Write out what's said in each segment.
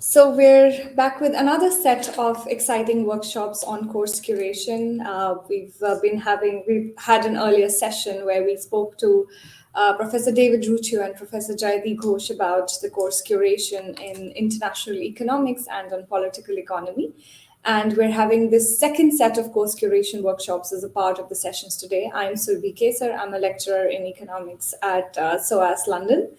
So we're back with another set of exciting workshops on course curation. We've had an earlier session where we spoke to Professor David Ruccio and Professor Jayati Ghosh about the course curation in international economics and on political economy. And we're having this second set of course curation workshops as a part of the sessions today. I'm Surbhi Kesar. I'm a lecturer in economics at SOAS London.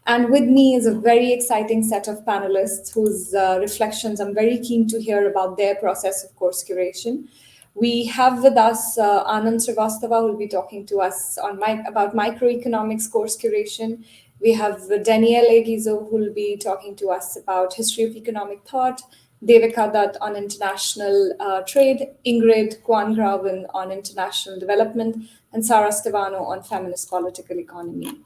And with me is a very exciting set of panelists whose reflections I'm very keen to hear about their process of course curation. We have with us Anand Shrivastava, who will be talking to us about microeconomics course curation. We have Danielle Guizzo, who will be talking to us about history of economic thought. Devika Dutt on international trade, Ingrid Kvangraven on international development, and Sara Stevano on feminist political economy.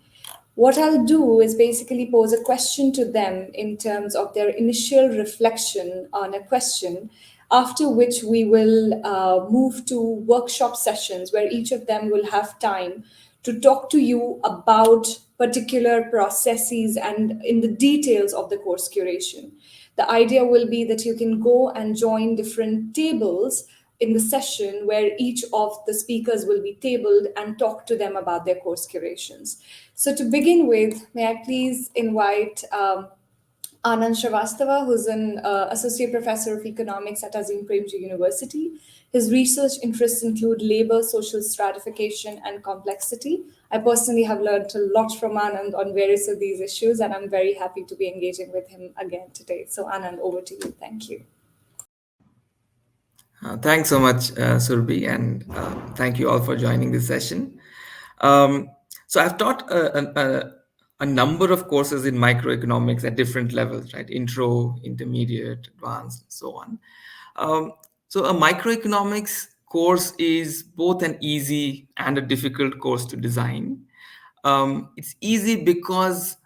What I'll do is basically pose a question to them in terms of their initial reflection on a question, after which we will move to workshop sessions where each of them will have time to talk to you about particular processes and in the details of the course curation. The idea will be that you can go and join different tables in the session where each of the speakers will be tabled and talk to them about their course curations. So to begin with, may I please invite Anand Shrivastava, who's an associate professor of economics at Azim Premji University. His research interests include labor, social stratification, and complexity. I personally have learned a lot from Anand on various of these issues, and I'm very happy to be engaging with him again today. So Anand, over to you. Thank you. Thanks so much, Surbhi, and thank you all for joining this session. So I've taught a number of courses in microeconomics at different levels, right? Intro, intermediate, advanced, and so on. So a microeconomics course is both an easy and a difficult course to design. It's easy because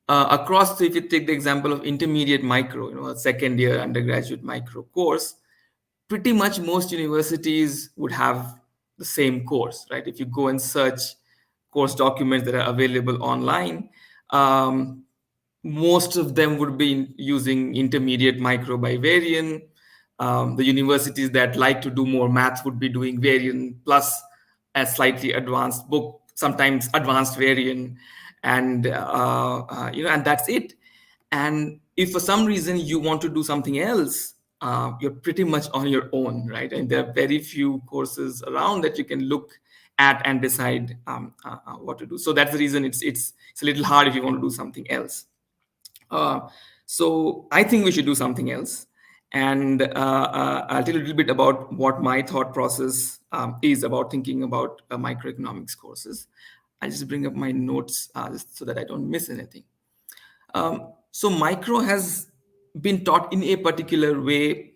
across, so if you take the example of intermediate micro, a second year undergraduate micro course, pretty much most universities would have the same course, right? If you go and search course documents that are available online, most of them would be using intermediate micro by Varian. The universities that like to do more math would be doing Varian plus a slightly advanced book, sometimes advanced Varian, and and that's it. And if for some reason you want to do something else, you're pretty much on your own, right? And there are very few courses around that you can look at and decide what to do. So that's the reason it's a little hard if you want to do something else. So I think we should do something else. And I'll tell you a little bit about what my thought process is about thinking about microeconomics courses. I'll just bring up my notes just so that I don't miss anything. So micro has been taught in a particular way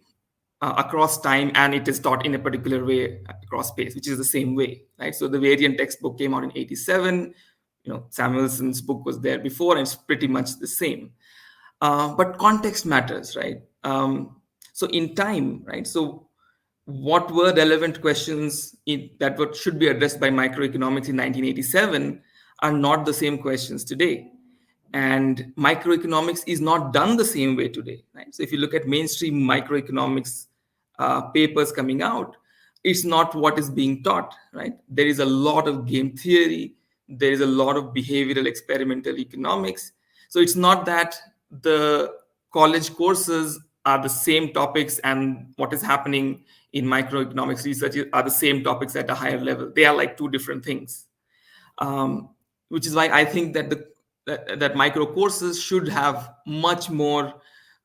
across time, and it is taught in a particular way across space, which is the same way, right? So the Variant textbook came out in 87. Samuelson's book was there before, and it's pretty much the same. But context matters, right? So in time, right? So what were relevant questions that should be addressed by microeconomics in 1987 are not the same questions today. And microeconomics is not done the same way today, right? So if you look at mainstream microeconomics papers coming out, it's not what is being taught, right? There is a lot of game theory. There is a lot of behavioral experimental economics. So it's not that the college courses are the same topics and what is happening in microeconomics research are the same topics at a higher level. They are like two different things, which is why I think that that micro courses should have much more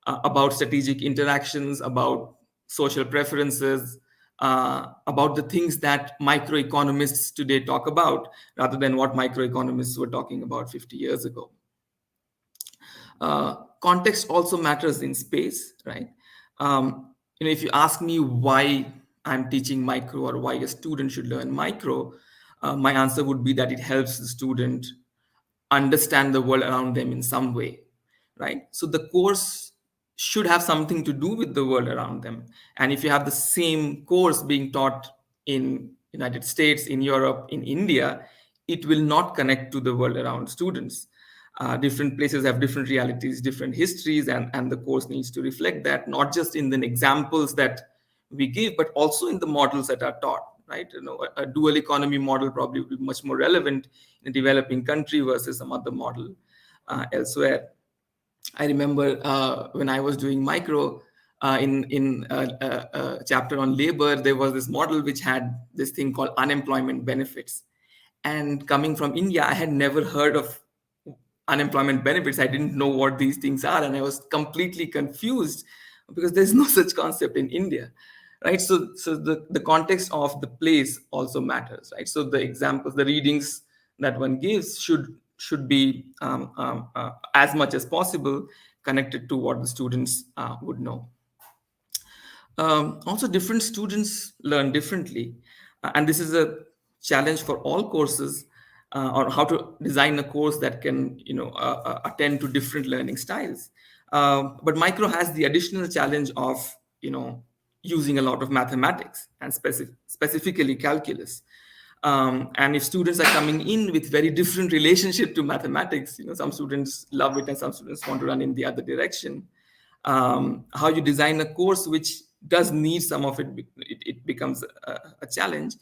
about strategic interactions, about social preferences, about the things that microeconomists today talk about, rather than what microeconomists were talking about 50 years ago. Context also matters in space, right? If you ask me why I'm teaching micro or why a student should learn micro, my answer would be that it helps the student understand the world around them in some way, right? So the course should have something to do with the world around them. And if you have the same course being taught in United States, in Europe, in India, it will not connect to the world around students. Different places have different realities, different histories, and the course needs to reflect that, not just in the examples that we give, but also in the models that are taught, right? A dual economy model probably would be much more relevant in a developing country versus some other model elsewhere. I remember when I was doing micro, in a chapter on labor, there was this model which had this thing called unemployment benefits. And coming from India, I had never heard of unemployment benefits. I didn't know what these things are, and I was completely confused because there's no such concept in India, right? So the context of the place also matters, right? So the examples, the readings that one gives should be as much as possible connected to what the students would know. Also, different students learn differently, and this is a challenge for all courses, or how to design a course that can, attend to different learning styles. But micro has the additional challenge of, using a lot of mathematics and specifically calculus. And if students are coming in with very different relationship to mathematics, some students love it and some students want to run in the other direction. How you design a course which does need some of it becomes a challenge.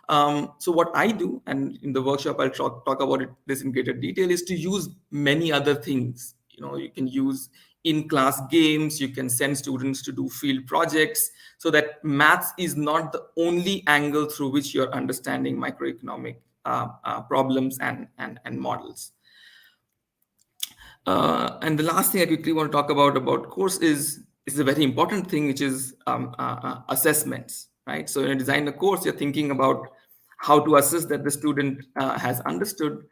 So what I do, and in the workshop I'll talk about this in greater detail, is to use many other things. You can use in-class games, you can send students to do field projects, so that maths is not the only angle through which you're understanding microeconomic problems and models. And the last thing I quickly want to talk about course is a very important thing, which is assessments, right? So when you design a course, you're thinking about how to assess that the student has understood.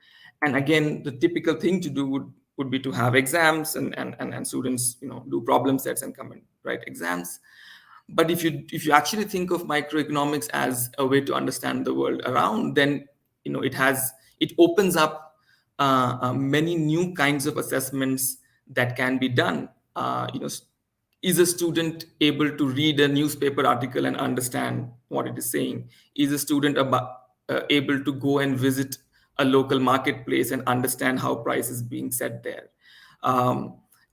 And again, the typical thing to do would be to have exams and students, do problem sets and come and write exams. But if you actually think of microeconomics as a way to understand the world around, then it opens up many new kinds of assessments that can be done. Is a student able to read a newspaper article and understand what it is saying? Is a student able to go and visit a local marketplace and understand how price is being set there?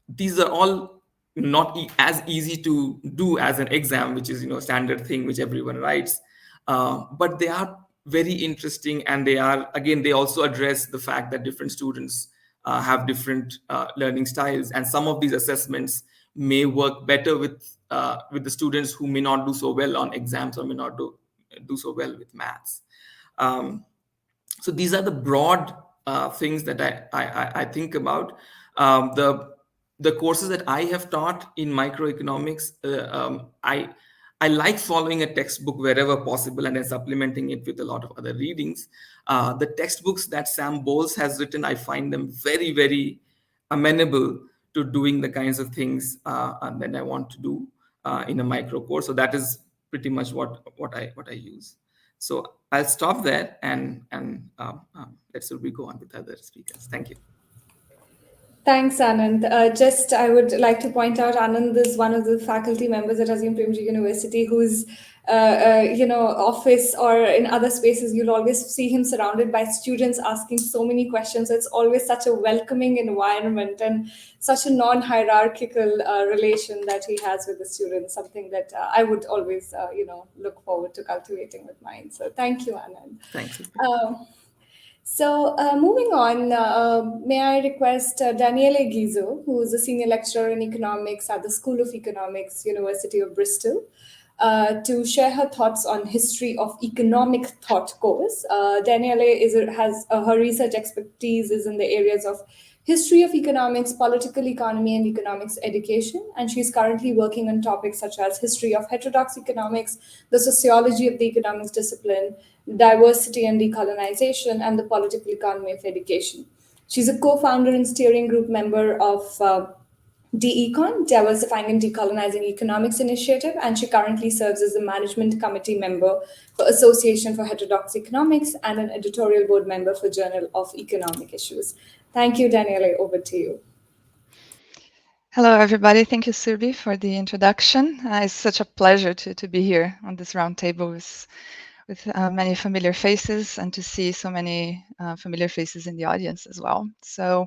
These are all not as easy to do as an exam, which is standard thing which everyone writes, but they are very interesting, and they also address the fact that different students have different learning styles, and some of these assessments may work better with the students who may not do so well on exams or may not do so well with maths. So these are the broad things that I think about. The courses that I have taught in microeconomics, I like following a textbook wherever possible and then supplementing it with a lot of other readings. The textbooks that Sam Bowles has written, I find them very, very amenable to doing the kinds of things that I want to do in a micro course. So that is pretty much what I use. So I'll stop there and let Surbhi go on with other speakers. Thank you. Thanks, Anand. I would like to point out, Anand is one of the faculty members at Azim Premji University whose, office or in other spaces, you'll always see him surrounded by students asking so many questions. It's always such a welcoming environment and such a non-hierarchical relation that he has with the students, something that I would always, look forward to cultivating with mine. So thank you, Anand. Thanks. So moving on, may I request Danielle Guizzo, who is a senior lecturer in economics at the School of Economics, University of Bristol, to share her thoughts on history of economic thought course. Danielle has her research expertise is in the areas of history of economics, political economy, and economics education. And she's currently working on topics such as history of heterodox economics, the sociology of the economics discipline, diversity and decolonization, and the political economy of education. She's a co-founder and steering group member of DECON, Diversifying and Decolonizing Economics Initiative, and she currently serves as the management committee member for Association for Heterodox Economics and an editorial board member for Journal of Economic Issues. Thank you, Danielle. Over to you. Hello, everybody. Thank you, Surbhi, for the introduction. It's such a pleasure to be here on this roundtable with many familiar faces and to see so many familiar faces in the audience as well. So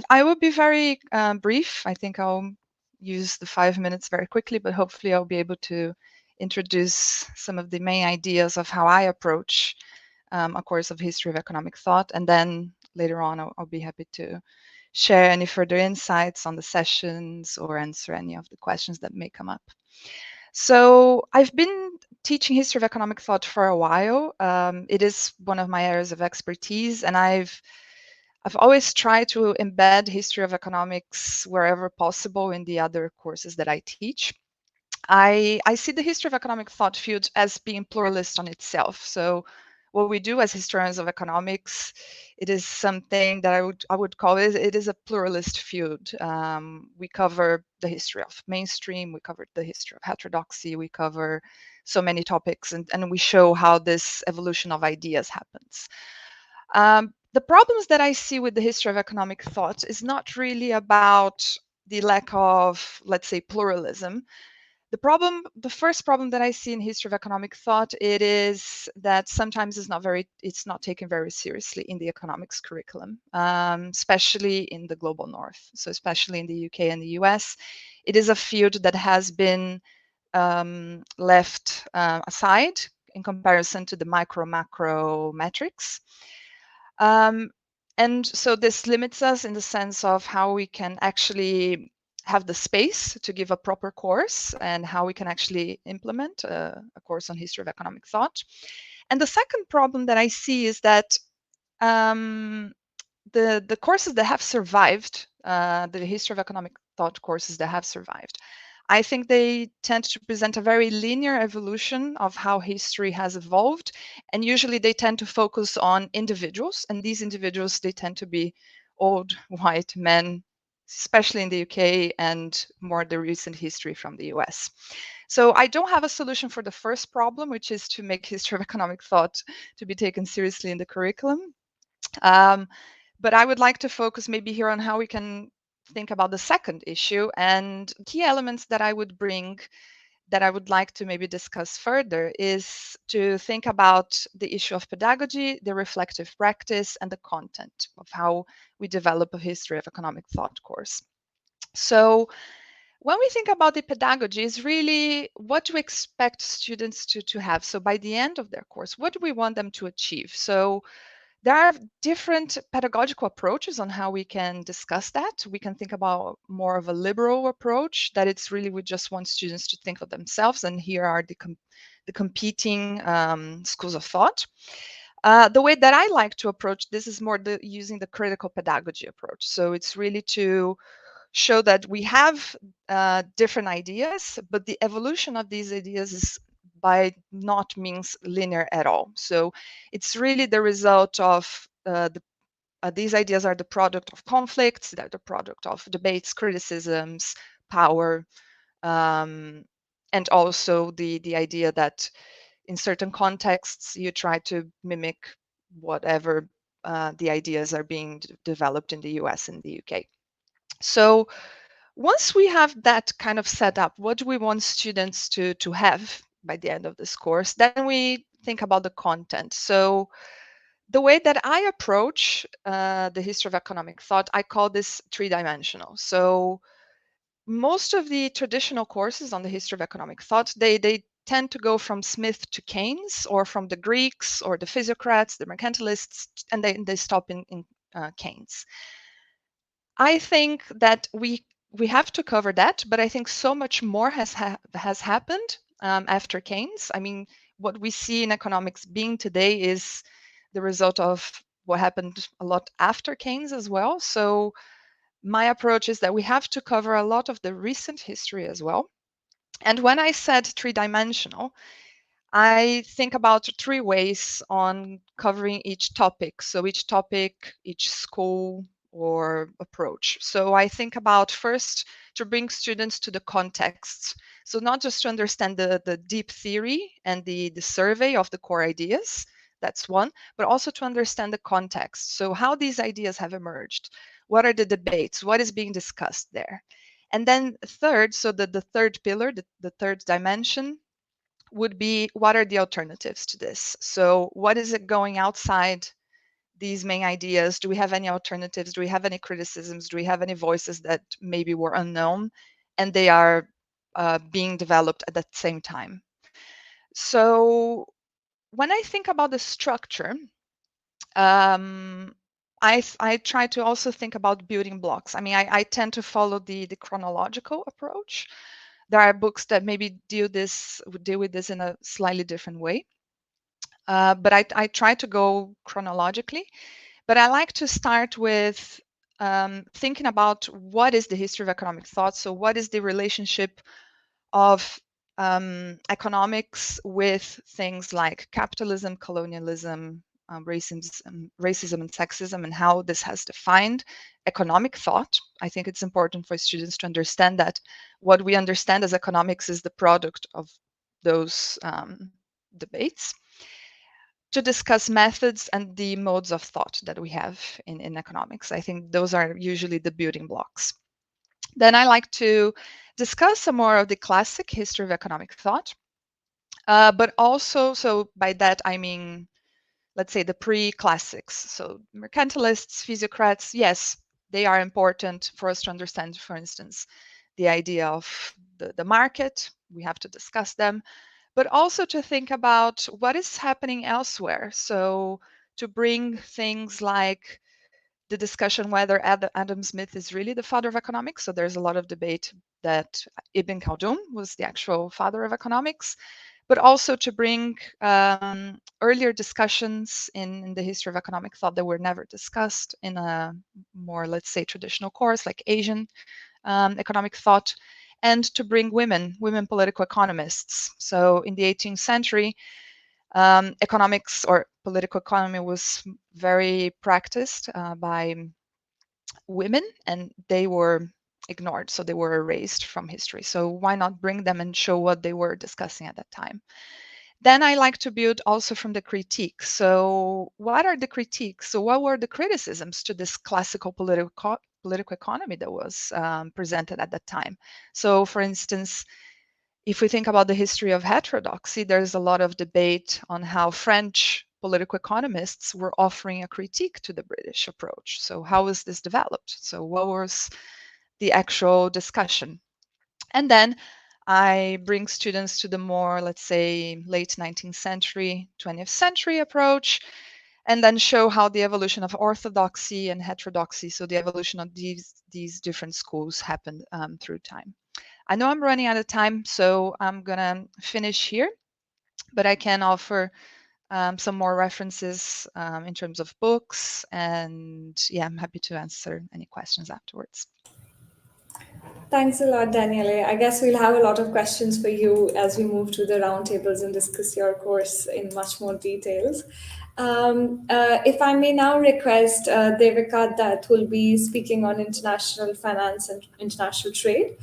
I will be very brief. I think I'll use the 5 minutes very quickly, but hopefully I'll be able to introduce some of the main ideas of how I approach a course of history of economic thought. And then later on, I'll be happy to share any further insights on the sessions or answer any of the questions that may come up. So I've been teaching history of economic thought for a while. It is one of my areas of expertise, and I've always tried to embed history of economics wherever possible in the other courses that I teach. I see the history of economic thought field as being pluralist on itself. So what we do as historians of economics, it is something that I would call it is a pluralist field. We cover the history of mainstream, we cover the history of heterodoxy, we cover so many topics, and we show how this evolution of ideas happens. The problems that I see with the history of economic thought is not really about the lack of, let's say, pluralism. The first problem that I see in history of economic thought, it is that sometimes it's not taken very seriously in the economics curriculum, especially in the global north. So especially in the UK and the US, it is a field that has been left aside in comparison to the macro metrics. And so this limits us in the sense of how we can actually have the space to give a proper course and how we can actually implement a course on history of economic thought. And the second problem that I see is that the courses that have survived, the history of economic thought courses that have survived, I think they tend to present a very linear evolution of how history has evolved. And usually they tend to focus on individuals. And these individuals, they tend to be old white men, especially in the UK and more the recent history from the US. So I don't have a solution for the first problem, which is to make history of economic thought to be taken seriously in the curriculum. But I would like to focus maybe here on how we can think about the second issue, and key elements that I would bring that I would like to maybe discuss further is to think about the issue of pedagogy, the reflective practice, and the content of how we develop a history of economic thought course. So when we think about the pedagogy, is really what to expect students to have. So by the end of their course, what do we want them to achieve? So there are different pedagogical approaches on how we can discuss that. We can think about more of a liberal approach, that it's really we just want students to think of themselves, and here are the competing schools of thought. The way that I like to approach this is more using the critical pedagogy approach. So it's really to show that we have different ideas, but the evolution of these ideas is by not means linear at all. So it's really the result of these ideas are the product of conflicts, they're the product of debates, criticisms, power, and also the idea that in certain contexts you try to mimic whatever the ideas are being developed in the US and the UK. So once we have that kind of set up, what do we want students to have by the end of this course? Then we think about the content. So the way that I approach the history of economic thought, I call this three-dimensional. So most of the traditional courses on the history of economic thought, they tend to go from Smith to Keynes, or from the Greeks or the physiocrats, the mercantilists, and they stop in Keynes. I think that we have to cover that, but I think so much more has happened after Keynes. I mean, what we see in economics being today is the result of what happened a lot after Keynes as well. So my approach is that we have to cover a lot of the recent history as well. And when I said three-dimensional, I think about three ways on covering each topic. So each topic, each school or approach. So I think about first to bring students to the context. So not just to understand the deep theory and the survey of the core ideas, that's one, but also to understand the context. So how these ideas have emerged, what are the debates, what is being discussed there. And then third, so the third pillar, the third dimension, would be, what are the alternatives to this? So what is it going outside these main ideas? Do we have any alternatives? Do we have any criticisms? Do we have any voices that maybe were unknown and they are being developed at the same time? So when I think about the structure, I try to also think about building blocks. I mean, I tend to follow the chronological approach. There are books that maybe deal with this in a slightly different way. But I try to go chronologically. But I like to start with thinking about what is the history of economic thought. So what is the relationship of economics with things like capitalism, colonialism, racism and sexism, and how this has defined economic thought. I think it's important for students to understand that what we understand as economics is the product of those debates. To discuss methods and the modes of thought that we have in economics. I think those are usually the building blocks. Then I like to discuss some more of the classic history of economic thought, but also, so by that I mean, let's say the pre-classics. So mercantilists, physiocrats, yes, they are important for us to understand, for instance, the idea of the market. We have to discuss them, but also to think about what is happening elsewhere. So to bring things like the discussion whether Adam Smith is really the father of economics. So there's a lot of debate that Ibn Khaldun was the actual father of economics, but also to bring earlier discussions in the history of economic thought that were never discussed in a more, let's say, traditional course like Asian economic thought, and to bring women political economists. So in the 18th century, economics or political economy was very practiced by women, and they were ignored, so they were erased from history. So why not bring them and show what they were discussing at that time? Then I like to build also from the critique. So what are the critiques? So what were the criticisms to this classical political economy that was presented at that time? So for instance, if we think about the history of heterodoxy, there's a lot of debate on how French political economists were offering a critique to the British approach. So how was this developed? So what was the actual discussion? And then I bring students to the more, let's say, late 19th century, 20th century approach, and then show how the evolution of orthodoxy and heterodoxy, so the evolution of these different schools happened through time. I know I'm running out of time, so I'm gonna finish here, but I can offer some more references in terms of books, and yeah, I'm happy to answer any questions afterwards. Thanks a lot, Danielle. I guess we'll have a lot of questions for you as we move to the roundtables and discuss your course in much more details. If I may now request Devika Dutt, who will be speaking on international finance and international trade.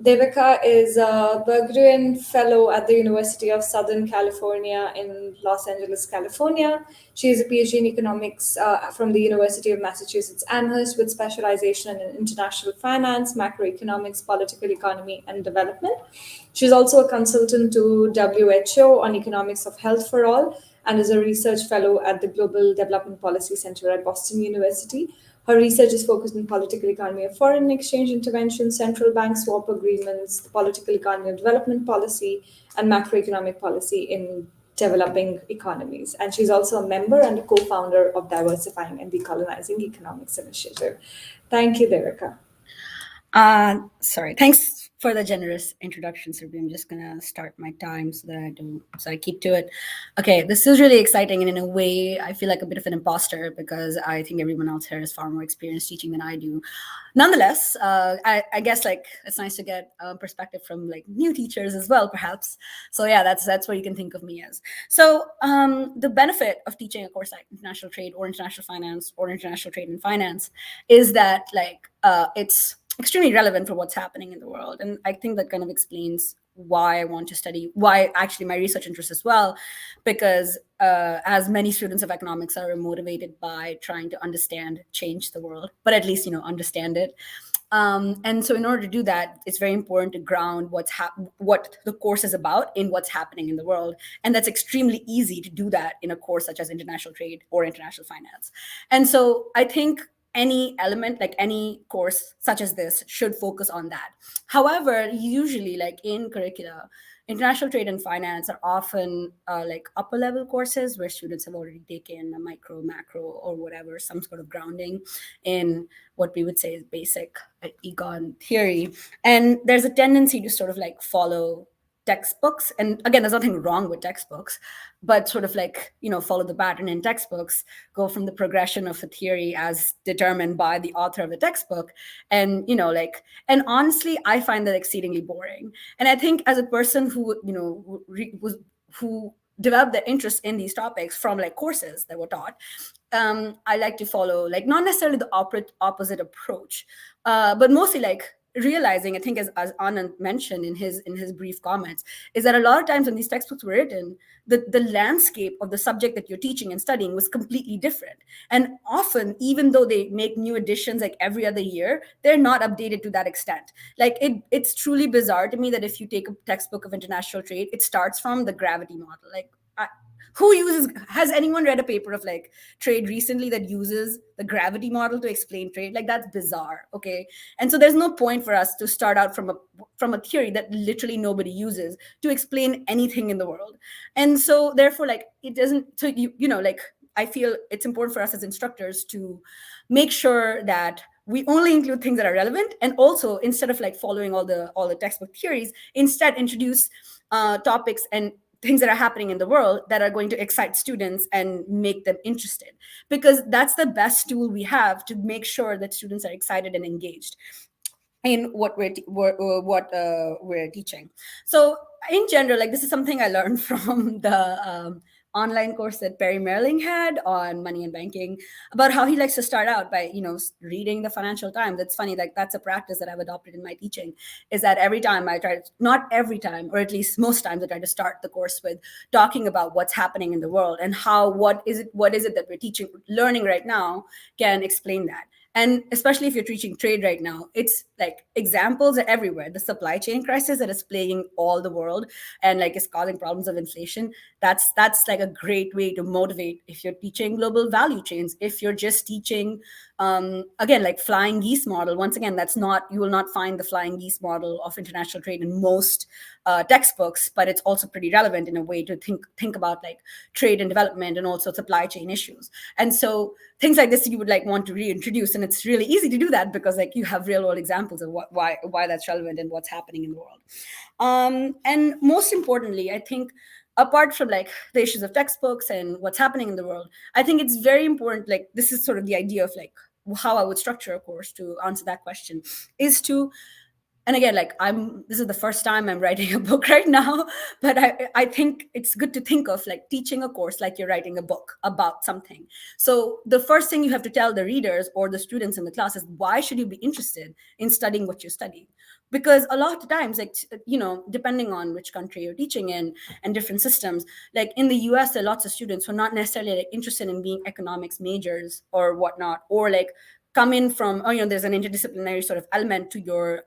Devika is a Berggruen Fellow at the University of Southern California in Los Angeles, California. She is a PhD in economics from the University of Massachusetts Amherst with specialization in international finance, macroeconomics, political economy, and development. She's also a consultant to WHO on economics of health for all and is a research fellow at the Global Development Policy Center at Boston University. Her research is focused on political economy of foreign exchange intervention, central bank swap agreements, the political economy of development policy, and macroeconomic policy in developing economies. And she's also a member and a co-founder of Diversifying and Decolonizing Economics Initiative. Thank you, Devika. Sorry, thanks for the generous introduction, Surbhi. I'm just gonna start my time so I keep to it. Okay, this is really exciting, and in a way, I feel like a bit of an imposter because I think everyone else here has far more experience teaching than I do. Nonetheless, I guess like it's nice to get perspective from like new teachers as well, perhaps. So yeah, that's what you can think of me as. So the benefit of teaching a course like international trade or international finance or international trade and finance is that like it's extremely relevant for what's happening in the world. And I think that kind of explains why I want to study, why actually my research interest as well, because as many students of economics are motivated by trying to understand, change the world, but at least, understand it. And so in order to do that, it's very important to ground what the course is about in what's happening in the world. And that's extremely easy to do that in a course such as international trade or international finance. And so I think any element, like any course such as this, should focus on that. However, usually like in curricula, international trade and finance are often like upper level courses where students have already taken a micro, macro, or whatever, some sort of grounding in what we would say is basic econ theory. And there's a tendency to sort of like follow textbooks. And again, there's nothing wrong with textbooks, but sort of like, follow the pattern in textbooks, go from the progression of a theory as determined by the author of the textbook. And, and honestly, I find that exceedingly boring. And I think as a person who, who developed their interest in these topics from like courses that were taught, I like to follow like not necessarily the opposite approach, but mostly like realizing, I think as Anand mentioned in his brief comments, is that a lot of times when these textbooks were written, the landscape of the subject that you're teaching and studying was completely different. And often, even though they make new editions like every other year, they're not updated to that extent. Like it's truly bizarre to me that if you take a textbook of international trade, it starts from the gravity model. Like has anyone read a paper of like trade recently that uses the gravity model to explain trade? Like that's bizarre. Okay. And so there's no point for us to start out from a theory that literally nobody uses to explain anything in the world. And so therefore, like it doesn't, so like I feel it's important for us as instructors to make sure that we only include things that are relevant, and also instead of like following all the textbook theories, instead introduce topics and things that are happening in the world that are going to excite students and make them interested, because that's the best tool we have to make sure that students are excited and engaged in what we're teaching. So in general, like this is something I learned from the online course that Perry Merling had on money and banking, about how he likes to start out by reading the Financial Times. That's funny, like that's a practice that I've adopted in my teaching, is that every time I try to, not every time, or at least most times, I try to start the course with talking about what's happening in the world and how what is it that we're learning right now can explain that. And especially if you're teaching trade right now, it's like examples are everywhere. The supply chain crisis that is plaguing all the world and like is causing problems of inflation. That's like a great way to motivate if you're teaching global value chains. If you're just teaching, again, like flying geese model, once again, you will not find the flying geese model of international trade in most textbooks, but it's also pretty relevant in a way to think about like trade and development and also supply chain issues. And so things like this you would like want to reintroduce, and it's really easy to do that because like you have real world examples of why that's relevant and what's happening in the world. And most importantly, I think apart from like the issues of textbooks and what's happening in the world, I think it's very important, like this is sort of the idea of like how I would structure a course to answer that question, is to, and again, like this is the first time I'm writing a book right now, but I think it's good to think of like teaching a course like you're writing a book about something. So the first thing you have to tell the readers or the students in the class is, why should you be interested in studying what you're studying? Because a lot of times, like, depending on which country you're teaching in and different systems, like in the US, there are lots of students who are not necessarily like interested in being economics majors or whatnot, or like come in from, there's an interdisciplinary sort of element to your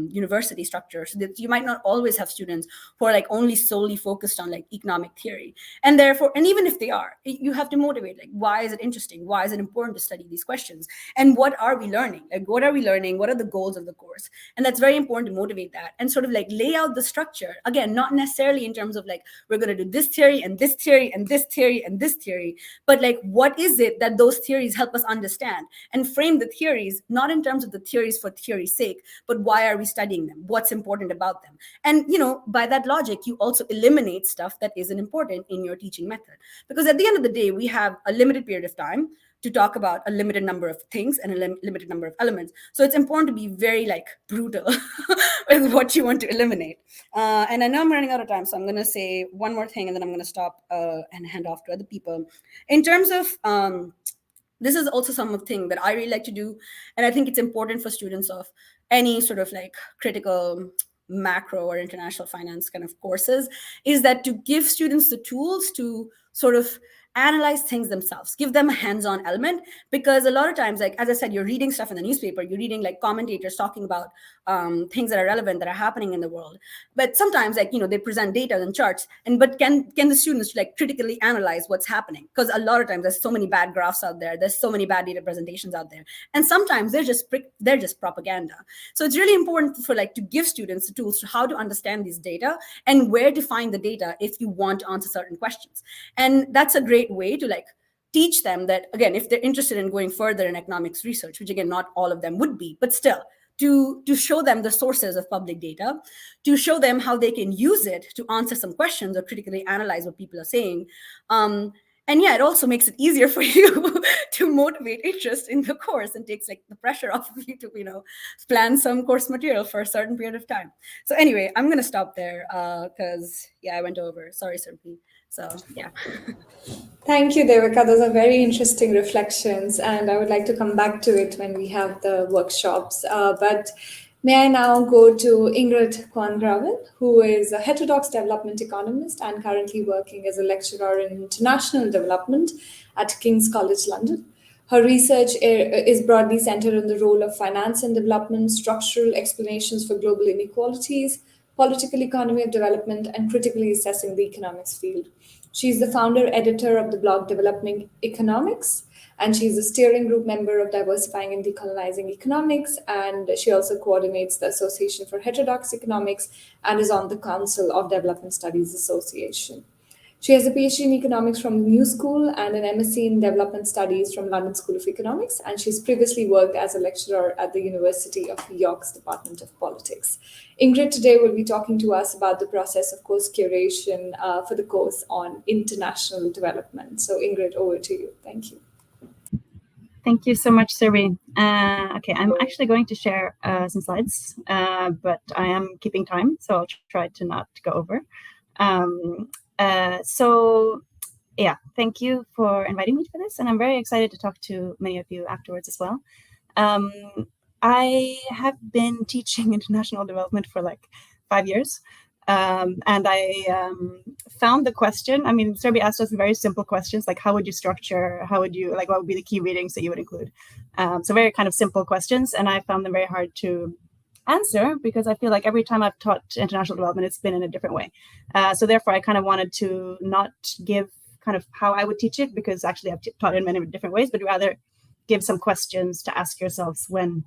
university structure, so that you might not always have students who are like only solely focused on like economic theory. And therefore, and even if they are, you have to motivate, like, why is it interesting? Why is it important to study these questions? And what are we learning? Like, what are we learning? What are the goals of the course? And that's very important to motivate that and sort of like lay out the structure. Again, not necessarily in terms of like, we're going to do this theory and this theory and this theory and this theory, but like, what is it that those theories help us understand? And frame the theories, not in terms of the theories for theory's sake, but why are we studying them? What's important about them? And, by that logic, you also eliminate stuff that isn't important in your teaching method. Because at the end of the day, we have a limited period of time to talk about a limited number of things and a limited number of elements. So it's important to be very like brutal with what you want to eliminate. And I know I'm running out of time, so I'm going to say one more thing and then I'm going to stop and hand off to other people. In terms of, this is also something that I really like to do. And I think it's important for students of any sort of like critical macro or international finance kind of courses, is that to give students the tools to sort of analyze things themselves, give them a hands-on element, because a lot of times, like, as I said, you're reading stuff in the newspaper, you're reading like commentators talking about things that are relevant, that are happening in the world. But sometimes, like, they present data and charts, but can the students like critically analyze what's happening? Because a lot of times there's so many bad graphs out there, there's so many bad data presentations out there, and sometimes they're just propaganda. So it's really important for like to give students the tools to how to understand these data and where to find the data if you want to answer certain questions. And that's a great way to like teach them that, again, if they're interested in going further in economics research, which again, not all of them would be, but still, to show them the sources of public data, to show them how they can use it to answer some questions or critically analyze what people are saying. And yeah, it also makes it easier for you to motivate interest in the course and takes like the pressure off of you to, plan some course material for a certain period of time. So anyway, I'm going to stop there because, yeah, I went over. Sorry, Surbhi. So, yeah. Thank you, Devika. Those are very interesting reflections, and I would like to come back to it when we have the workshops. But may I now go to Ingrid Kvangraven, who is a heterodox development economist and currently working as a lecturer in international development at King's College London. Her research is broadly centered on the role of finance and development, structural explanations for global inequalities, political economy of development, and critically assessing the economics field. She's the founder editor of the blog Developing Economics, and she's a steering group member of Diversifying and Decolonizing Economics, and she also coordinates the Association for Heterodox Economics and is on the Council of Development Studies Association. She has a PhD in economics from the New School and an MSc in development studies from London School of Economics, and she's previously worked as a lecturer at the University of York's Department of Politics. Ingrid today will be talking to us about the process of course curation for the course on international development. So Ingrid, over to you. Thank you. Thank you so much, Surbhi. Okay, I'm actually going to share some slides, but I am keeping time, so I'll try to not go over. So yeah, thank you for inviting me for this, and I'm very excited to talk to many of you afterwards as well. I have been teaching international development for like 5 years, and I found the question, I mean, Surbhi asked us very simple questions, like how would you structure, how would you, like what would be the key readings that you would include? So very kind of simple questions, and I found them very hard to answer because I feel like every time I've taught international development, it's been in a different way. So therefore, I kind of wanted to not give kind of how I would teach it, because actually I've taught it in many different ways, but rather give some questions to ask yourselves when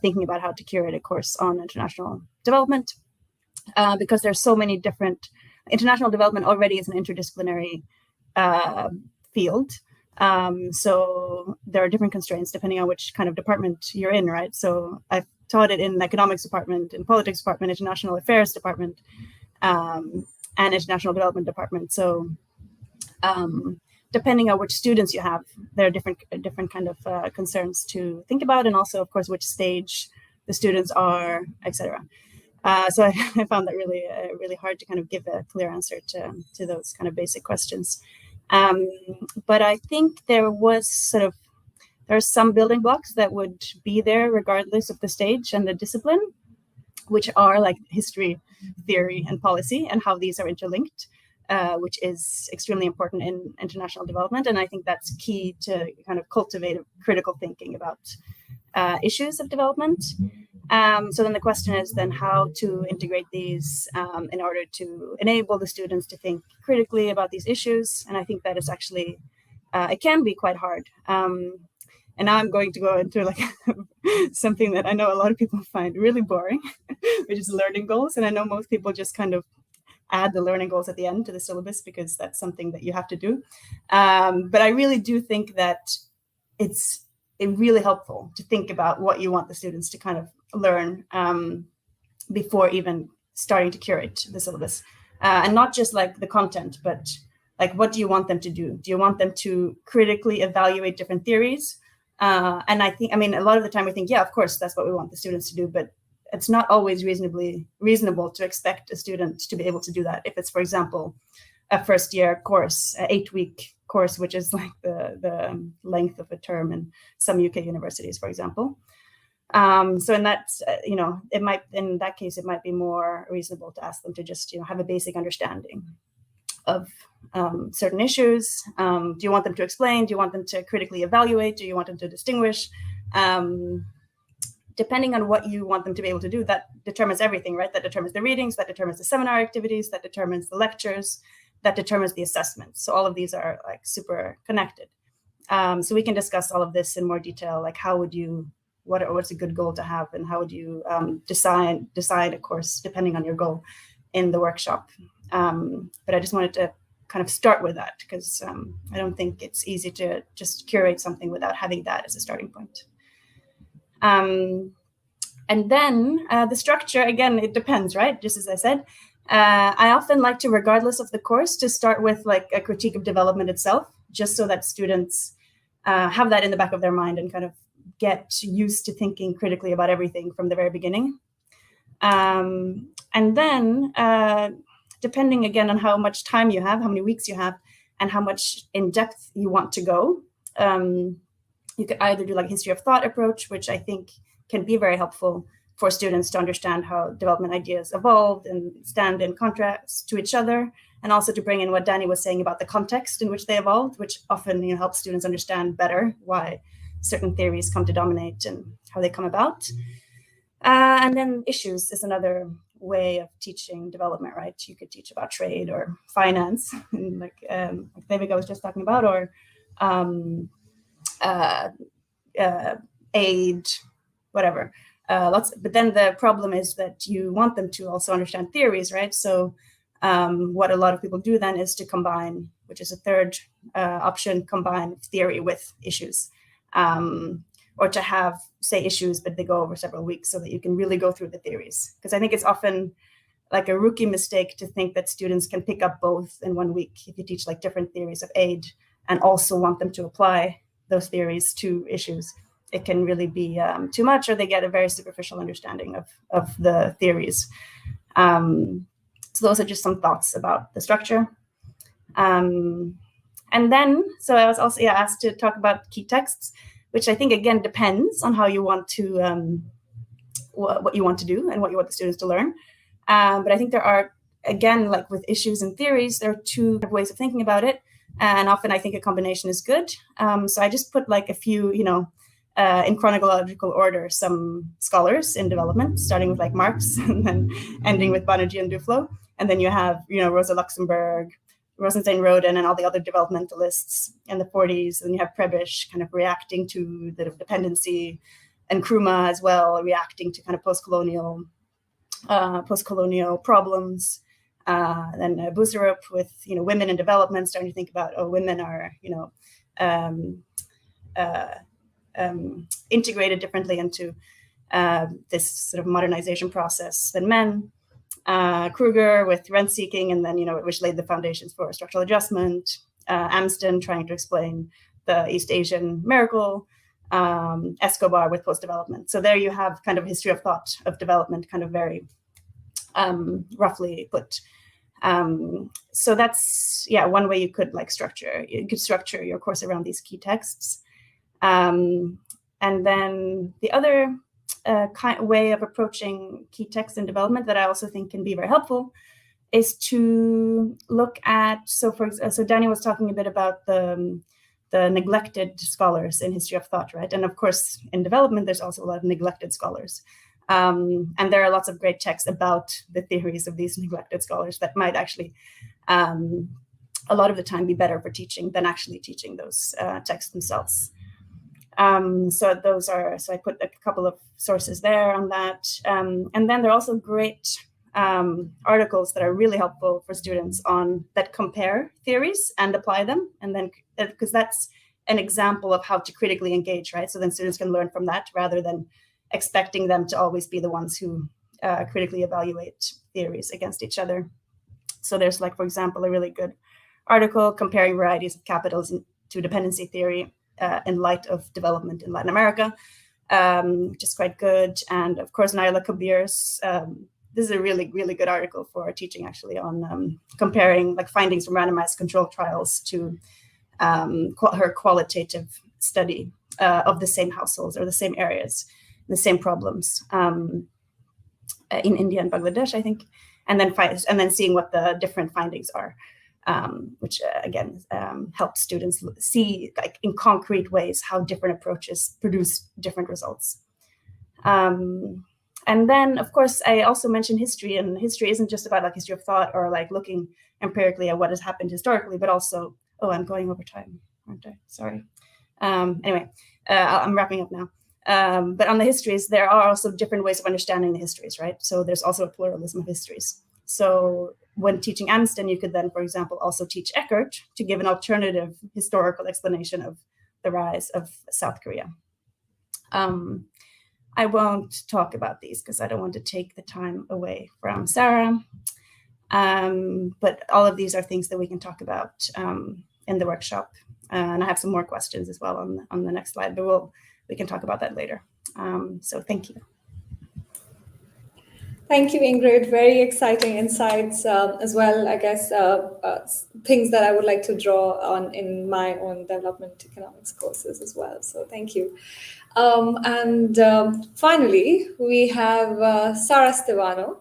thinking about how to curate a course on international development, because there's so many different, international development already is an interdisciplinary field. So there are different constraints depending on which kind of department you're in, right? So I've taught it in the economics department, in politics department, international affairs department, and international development department. So depending on which students you have, there are different kind of concerns to think about, and also, of course, which stage the students are, etc. So I found that really hard to kind of give a clear answer to those kind of basic questions. But I think there are some building blocks that would be there regardless of the stage and the discipline, which are like history, theory, and policy, and how these are interlinked, which is extremely important in international development. And I think that's key to kind of cultivate critical thinking about issues of development. So then the question is then how to integrate these in order to enable the students to think critically about these issues. And I think that is actually, it can be quite hard. And now I'm going to go into like something that I know a lot of people find really boring, which is learning goals. And I know most people just kind of add the learning goals at the end to the syllabus because that's something that you have to do. But I really do think that it's really helpful to think about what you want the students to kind of learn before even starting to curate the syllabus. And not just like the content, but like, what do you want them to do? Do you want them to critically evaluate different theories? And I mean, a lot of the time we think, yeah, of course, that's what we want the students to do, but it's not always reasonable to expect a student to be able to do that. If it's, for example, a first year course, an 8-week course, which is like the length of a term in some UK universities, for example. So in that, in that case, it might be more reasonable to ask them to just, have a basic understanding. certain issues. Do you want them to explain? Do you want them to critically evaluate? Do you want them to distinguish? Depending on what you want them to be able to do, that determines everything, right? That determines the readings, that determines the seminar activities, that determines the lectures, that determines the assessments. So all of these are like super connected. So we can discuss all of this in more detail, like how would you, what's a good goal to have, and how would you decide a course depending on your goal in the workshop. But I just wanted to kind of start with that, because I don't think it's easy to just curate something without having that as a starting point. And then the structure, again, it depends, right? Just as I said, I often like to, regardless of the course, to start with like a critique of development itself, just so that students have that in the back of their mind and kind of get used to thinking critically about everything from the very beginning. And then, depending again on how much time you have, how many weeks you have, and how much in depth you want to go, you could either do like a history of thought approach, which I think can be very helpful for students to understand how development ideas evolved and stand in contrast to each other, and also to bring in what Danny was saying about the context in which they evolved, which often helps students understand better why certain theories come to dominate and how they come about. And then issues is another way of teaching development, right? You could teach about trade or finance, like Devika was just talking about, or aid, whatever. But then the problem is that you want them to also understand theories, right? So what a lot of people do then is to combine, which is a third option, combine theory with issues. Or to have, say, issues, but they go over several weeks so that you can really go through the theories. Because I think it's often like a rookie mistake to think that students can pick up both in 1 week if you teach like different theories of aid and also want them to apply those theories to issues. It can really be too much, or they get a very superficial understanding of the theories. So those are just some thoughts about the structure. And then, so I was also asked to talk about key texts, which I think, again, depends on how you want to, what you want to do and what you want the students to learn. But I think there are, again, like with issues and theories, there are two ways of thinking about it. And often I think a combination is good. So I just put like a few, in chronological order, some scholars in development, starting with like Marx and then ending with Banerjee and Duflo. And then you have, Rosa Luxemburg, Rosenstein-Roden, and all the other developmentalists in the 40s. And you have Prebisch kind of reacting to the dependency, and Krumah as well, reacting to kind of post-colonial problems. Then Buserup with, women in development, starting to think about, women are, integrated differently into this sort of modernization process than men. Kruger with rent-seeking, and then, which laid the foundations for structural adjustment. Amsden trying to explain the East Asian miracle. Escobar with post-development. So there you have kind of history of thought of development, kind of very roughly put. So that's, one way you could structure your course around these key texts. And then the other way of approaching key texts in development that I also think can be very helpful is to look at, so Danielle was talking a bit about the neglected scholars in history of thought, right? And of course, in development, there's also a lot of neglected scholars. And there are lots of great texts about the theories of these neglected scholars that might actually, a lot of the time, be better for teaching than actually teaching those texts themselves. So I put a couple of sources there on that. And then there are also great articles that are really helpful for students that compare theories and apply them. And then, because that's an example of how to critically engage, right? So then students can learn from that rather than expecting them to always be the ones who critically evaluate theories against each other. So there's for example, a really good article comparing varieties of capitalism to dependency theory in light of development in Latin America, which is quite good. And of course, Naila Kabir's, this is a really, really good article for teaching actually on comparing findings from randomized controlled trials to her qualitative study of the same households or the same areas, the same problems in India and Bangladesh, I think, and then seeing what the different findings are. which again helps students see like in concrete ways how different approaches produce different results. And then, of course, I also mentioned history, and history isn't just about like history of thought or like looking empirically at what has happened historically, but also, oh, I'm going over time, aren't I? Sorry. Anyway, I'm wrapping up now. But on the histories, there are also different ways of understanding the histories, right? So there's also a pluralism of histories. So when teaching Amsden, you could then, for example, also teach Eckert to give an alternative historical explanation of the rise of South Korea. I won't talk about these because I don't want to take the time away from Sara. But all of these are things that we can talk about in the workshop. And I have some more questions as well on the next slide, but we can talk about that later. So thank you. Thank you, Ingrid. Very exciting insights as well, I guess, things that I would like to draw on in my own development economics courses as well. So thank you. Finally, we have Sara Stevano,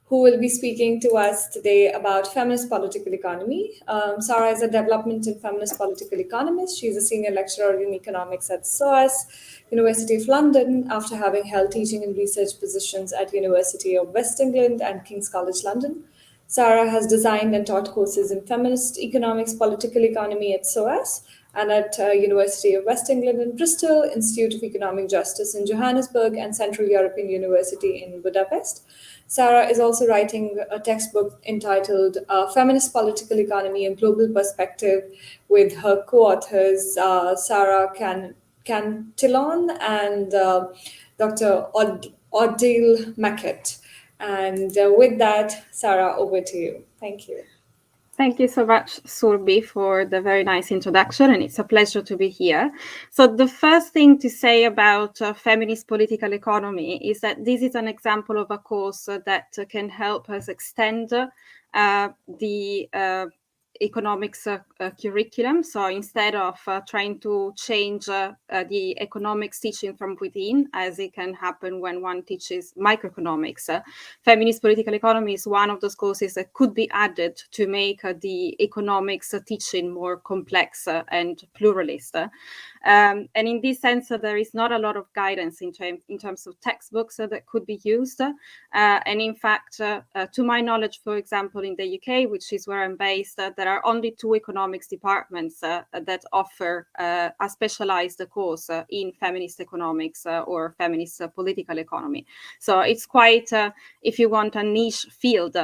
who will be speaking to us today about feminist political economy. Sara is a development and feminist political economist. She's a senior lecturer in economics at SOAS, University of London, after having held teaching and research positions at University of West England and King's College London. Sara has designed and taught courses in feminist economics, political economy at SOAS, and at University of West England in Bristol, Institute of Economic Justice in Johannesburg, and Central European University in Budapest. Sara is also writing a textbook entitled Feminist Political Economy, a Global Perspective, with her co-authors Sara Cantillon and Dr. Odile Mackett. And with that, Sara, over to you. Thank you. Thank you so much, Surbhi, for the very nice introduction, and it's a pleasure to be here. So the first thing to say about feminist political economy is that this is an example of a course that can help us extend the economics curriculum. So instead of trying to change the economics teaching from within, as it can happen when one teaches microeconomics, feminist political economy is one of those courses that could be added to make the economics teaching more complex and pluralist. And in this sense, there is not a lot of guidance in terms of textbooks that could be used. And in fact, to my knowledge, for example, in the UK, which is where I'm based, there are only 2 economics departments that offer a specialized course in feminist economics or feminist political economy. So it's quite, if you want, a niche field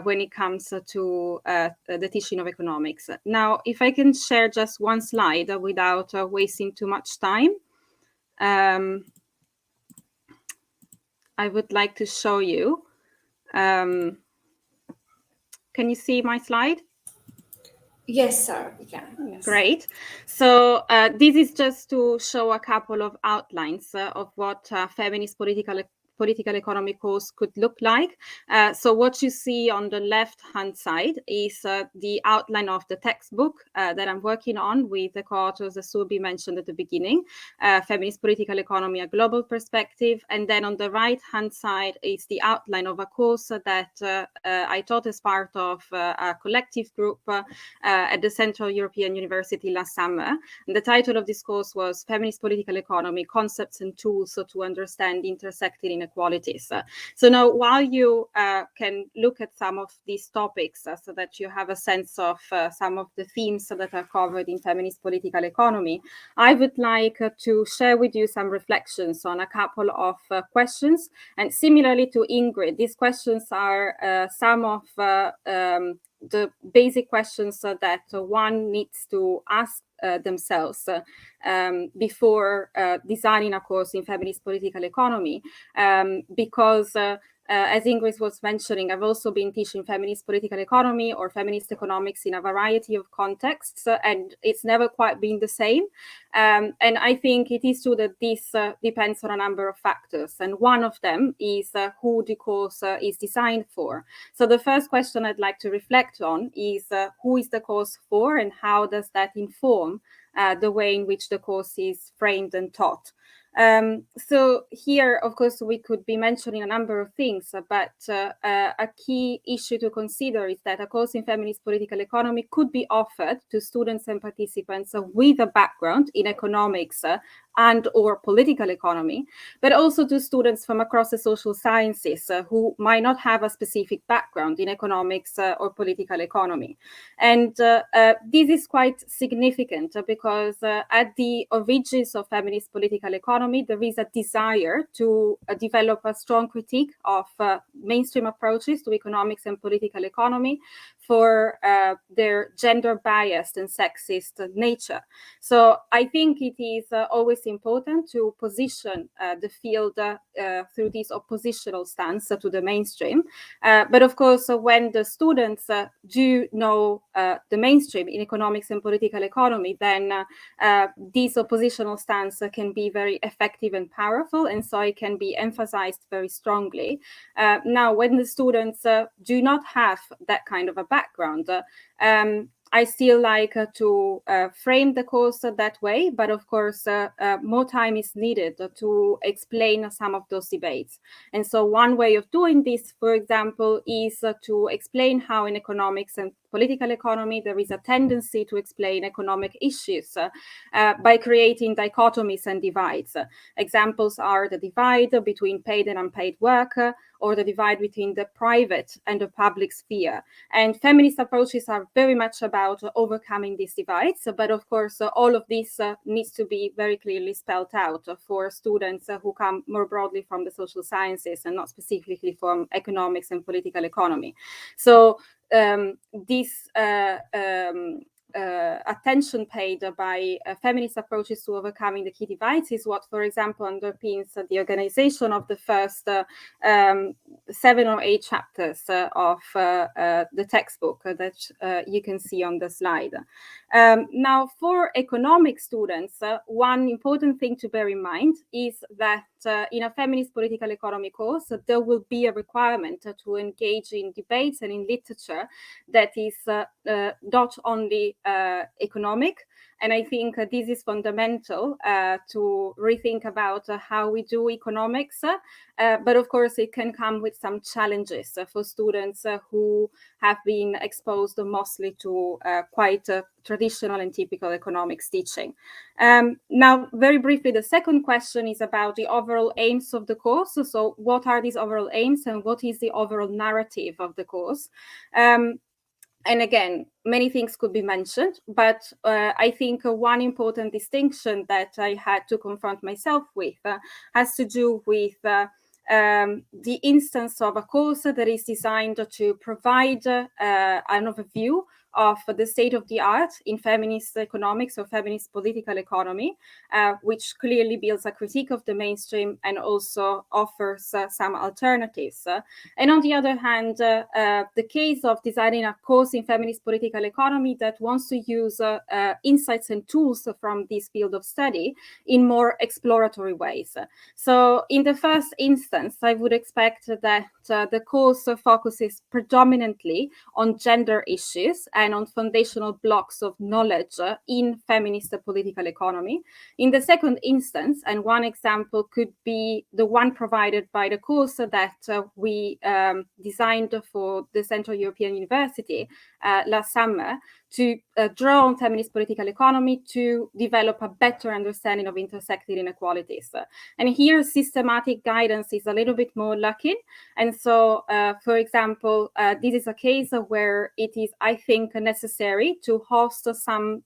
when it comes to the teaching of economics. Now, if I can share just one slide without wasting too much time, I would like to show you. Can you see my slide? Yes, Sara, we can. Yes. Great. So this is just to show a couple of outlines of what feminist political economy course could look like. So what you see on the left-hand side is the outline of the textbook that I'm working on with the co-authors that Surbhi mentioned at the beginning, Feminist Political Economy, a Global Perspective. And then on the right-hand side is the outline of a course that I taught as part of a collective group at the Central European University last summer. And the title of this course was Feminist Political Economy, Concepts and Tools to Understand Intersecting Inequalities. So now, while you can look at some of these topics so that you have a sense of some of the themes that are covered in feminist political economy, I would like to share with you some reflections on a couple of questions. And similarly to Ingrid, these questions are some of the basic questions that one needs to ask themselves before designing a course in feminist political economy, because as Ingrid was mentioning, I've also been teaching feminist political economy or feminist economics in a variety of contexts, and it's never quite been the same. And I think it is true that this depends on a number of factors, and one of them is who the course is designed for. So the first question I'd like to reflect on is who is the course for, and how does that inform the way in which the course is framed and taught. So here, of course, we could be mentioning a number of things, but a key issue to consider is that a course in feminist political economy could be offered to students and participants with a background in economics and or political economy, but also to students from across the social sciences who might not have a specific background in economics or political economy. And this is quite significant because at the origins of feminist political economy, there is a desire to develop a strong critique of mainstream approaches to economics and political economy for their gender-biased and sexist nature. So I think it is always important to position the field through this oppositional stance to the mainstream. But of course, when the students do know the mainstream in economics and political economy, then this oppositional stance can be very effective and powerful, and so it can be emphasized very strongly. Now, when the students do not have that kind of a background, I still like to frame the course that way, but of course, more time is needed to explain some of those debates. And so one way of doing this, for example, is to explain how in economics and political economy there is a tendency to explain economic issues by creating dichotomies and divides. Examples are the divide between paid and unpaid work, or the divide between the private and the public sphere. And feminist approaches are very much about overcoming these divides, but of course, all of this needs to be very clearly spelled out for students who come more broadly from the social sciences and not specifically from economics and political economy. So this attention paid by feminist approaches to overcoming the key divides is what, for example, underpins the organization of the first 7 or 8 chapters of the textbook that you can see on the slide. Now, for economic students, one important thing to bear in mind is that in a feminist political economy course, there will be a requirement to engage in debates and in literature that is not only economic. And I think this is fundamental to rethink about how we do economics. But of course, it can come with some challenges for students who have been exposed mostly to quite traditional and typical economics teaching. Now, very briefly, the second question is about the overall aims of the course. So what are these overall aims and what is the overall narrative of the course? And again, many things could be mentioned, but I think one important distinction that I had to confront myself with has to do with the instance of a course that is designed to provide an overview of the state of the art in feminist economics or feminist political economy, which clearly builds a critique of the mainstream and also offers some alternatives. And on the other hand, the case of designing a course in feminist political economy that wants to use insights and tools from this field of study in more exploratory ways. So in the first instance, I would expect that the course focuses predominantly on gender issues and on foundational blocks of knowledge in feminist political economy. In the second instance, and one example could be the one provided by the course that we designed for the Central European University last summer, to draw on feminist political economy to develop a better understanding of intersecting inequalities. And here, systematic guidance is a little bit more lacking. And so, for example, this is a case where it is, I think, necessary to host some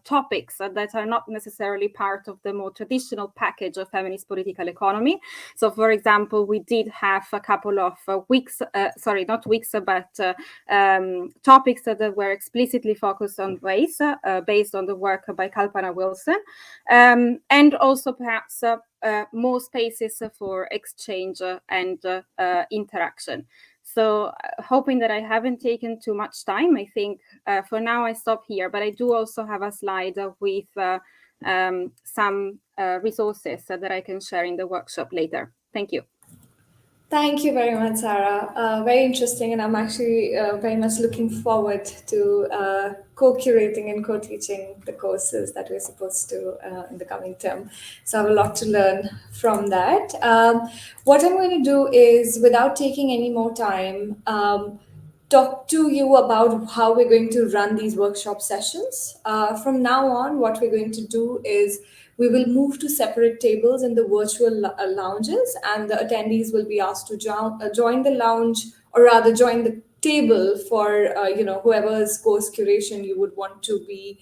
topics that are not necessarily part of the more traditional package of feminist political economy. So, for example, we did have a couple of topics that were explicitly focused on race, based on the work by Kalpana Wilson, and also perhaps more spaces for exchange and interaction. So hoping that I haven't taken too much time, I think for now I stop here, but I do also have a slide with some resources that I can share in the workshop later. Thank you. Thank you very much, Sara. Very interesting, and I'm actually very much looking forward to co-curating and co-teaching the courses that we're supposed to in the coming term. So I have a lot to learn from that. What I'm going to do is, without taking any more time, talk to you about how we're going to run these workshop sessions. From now on, what we're going to do is we will move to separate tables in the virtual lounges, and the attendees will be asked to join the lounge, or rather join the table for whoever's course curation you would want to be.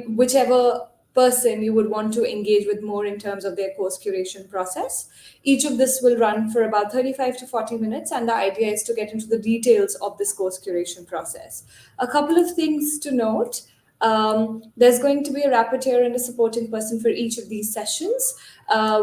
Whichever person you would want to engage with more in terms of their course curation process. Each of this will run for about 35 to 40 minutes, and the idea is to get into the details of this course curation process. A couple of things to note. There's going to be a rapporteur and a supporting person for each of these sessions.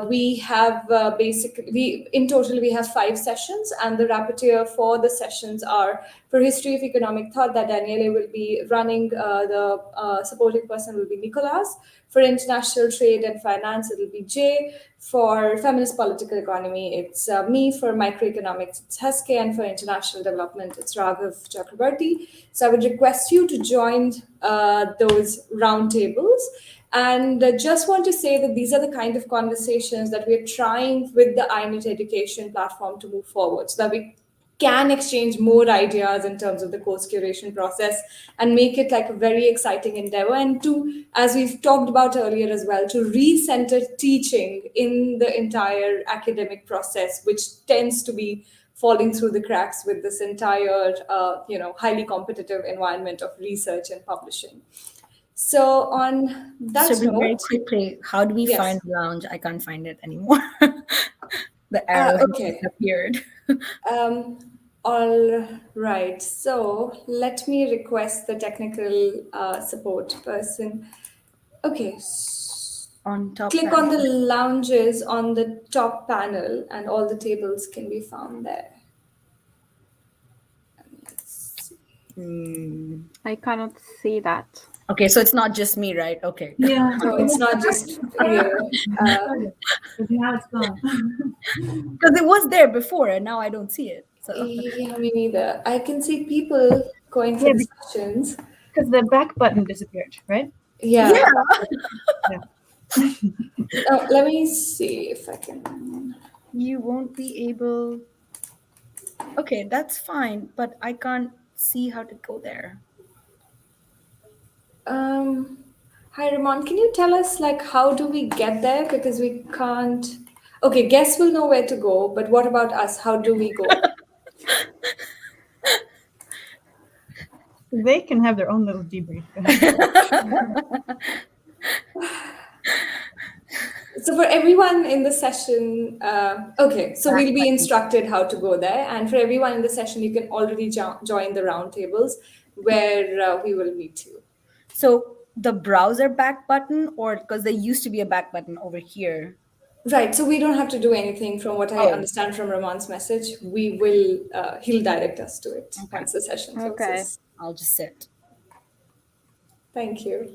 We have in total, we have 5 sessions, and the rapporteur for the sessions are for History of Economic Thought, that Danielle will be running. The supporting person will be Nicolas. For International Trade and Finance, it will be Jay. For Feminist Political Economy, it's me. For Microeconomics, it's Haske. And for International Development, it's Raghav Chakrabarti. So I would request you to join those roundtables. And just want to say that these are the kind of conversations that we're trying with the iNet Education platform to move forward, so that we can exchange more ideas in terms of the course curation process and make it like a very exciting endeavor. And to, as we've talked about earlier as well, to recenter teaching in the entire academic process, which tends to be falling through the cracks with this entire, highly competitive environment of research and publishing. So on that So note, very quickly, how do we yes. find the lounge? I can't find it anymore. The arrow has disappeared. All right. So let me request the technical support person. Okay. On top. Click on the lounges on the top panel, and all the tables can be found there. I cannot see that. Okay, so it's not just me, right? Okay. Yeah. No, it's not just you. Now it's gone. Because it was there before, and now I don't see it. So Yeah, me neither. I can see people going through the sessions. Because the back button disappeared, right? Yeah. Yeah. Let me see if I can. you won't be able. Okay, that's fine, but I can't see how to go there. Hi, Ramon. Can you tell us, like, how do we get there? Because we can't. Okay, guests will know where to go, but what about us? How do we go? They can have their own little debrief. So for everyone in the session, okay, so we'll be instructed how to go there. And for everyone in the session, you can already join the roundtables where we will meet you. So the browser back button, or because there used to be a back button over here. Right, so we don't have to do anything from what I understand from Ramon's message. We will, he'll direct us to it once the session closes. Okay. I'll just sit. Thank you.